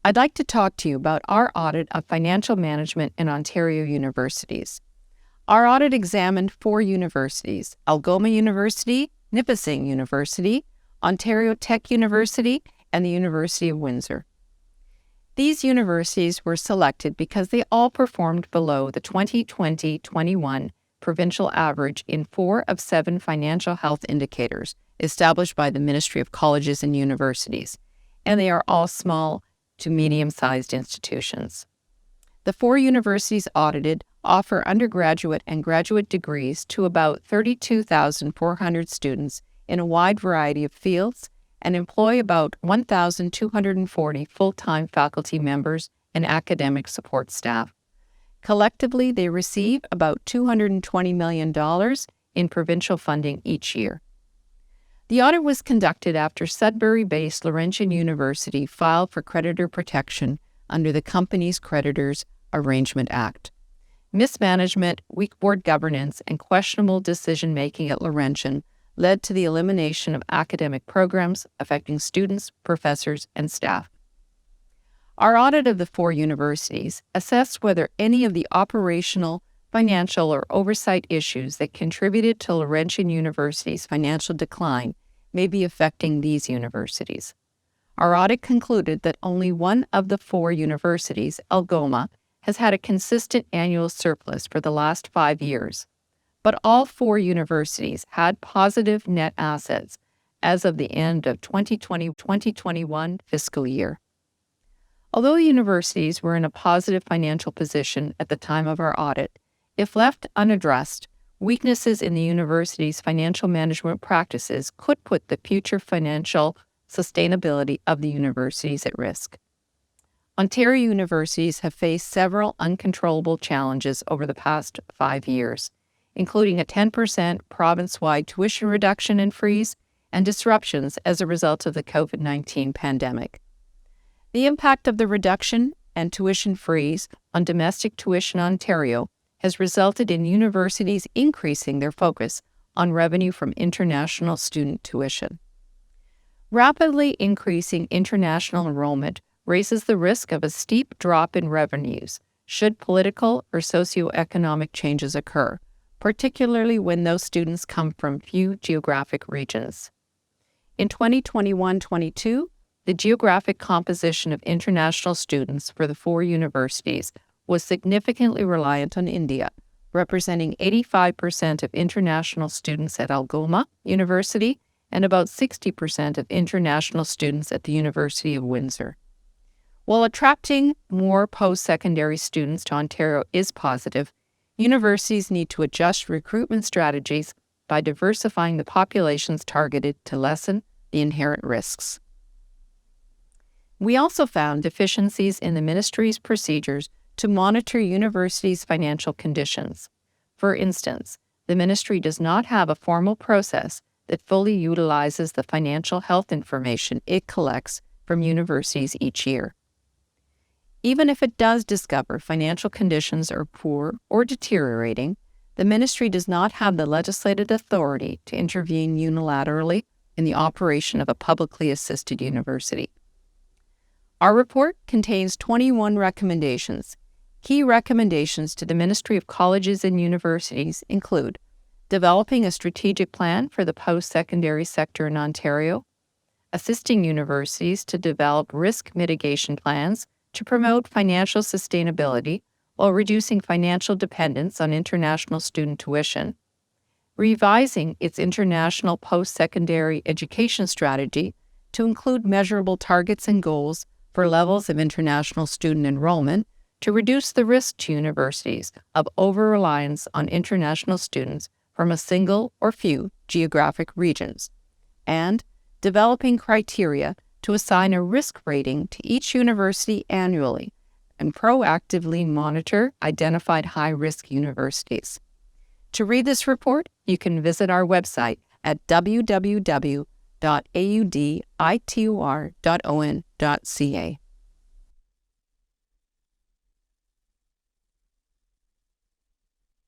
I'd like to talk to you about our audit of financial management in Ontario universities. Our audit examined 4 universities: Algoma University, Nipissing University, Ontario Tech University, and the University of Windsor. These universities were selected because they all performed below the 2020-21 provincial average in 4 of 7 financial health indicators established by the Ministry of Colleges and Universities, and they are all small to medium-sized institutions. The 4 universities audited offer undergraduate and graduate degrees to about 32,400 students in a wide variety of fields and employ about 1,240 full-time faculty members and academic support staff. Collectively, they receive about $220 million in provincial funding each year. The audit was conducted after Sudbury-based Laurentian University filed for creditor protection under the Companies Creditors Arrangement Act. Mismanagement, weak board governance, and questionable decision-making at Laurentian led to the elimination of academic programs affecting students, professors, and staff. Our audit of the 4 universities assessed whether any of the operational, financial, or oversight issues that contributed to Laurentian University's financial decline may be affecting these universities. Our audit concluded that only one of the 4 universities, Algoma, has had a consistent annual surplus for the last 5 years, but all 4 universities had positive net assets as of the end of 2020-2021 fiscal year. Although the universities were in a positive financial position at the time of our audit, if left unaddressed, weaknesses in the university's financial management practices could put the future financial sustainability of the universities at risk. Ontario universities have faced several uncontrollable challenges over the past 5 years, including a 10% province-wide tuition reduction and freeze and disruptions as a result of the COVID-19 pandemic. The impact of the reduction and tuition freeze on domestic tuition in Ontario has resulted in universities increasing their focus on revenue from international student tuition. Rapidly increasing international enrollment raises the risk of a steep drop in revenues should political or socioeconomic changes occur, particularly when those students come from few geographic regions. In 2021-22, the geographic composition of international students for the 4 universities was significantly reliant on India, representing 85% of international students at Algoma University and about 60% of international students at the University of Windsor. While attracting more post-secondary students to Ontario is positive, universities need to adjust recruitment strategies by diversifying the populations targeted to lessen the inherent risks. We also found deficiencies in the ministry's procedures to monitor universities' financial conditions. For instance, the ministry does not have a formal process that fully utilizes the financial health information it collects from universities each year. Even if it does discover financial conditions are poor or deteriorating, the ministry does not have the legislative authority to intervene unilaterally in the operation of a publicly assisted university. Our report contains 21 recommendations. Key recommendations to the Ministry of Colleges and Universities include developing a strategic plan for the post-secondary sector in Ontario, assisting universities to develop risk mitigation plans to promote financial sustainability while reducing financial dependence on international student tuition, revising its international post-secondary education strategy to include measurable targets and goals for levels of international student enrollment to reduce the risk to universities of over-reliance on international students from a single or few geographic regions, and developing criteria to assign a risk rating to each university annually and proactively monitor identified high-risk universities. To read this report, you can visit our website at www.auditor.on.ca.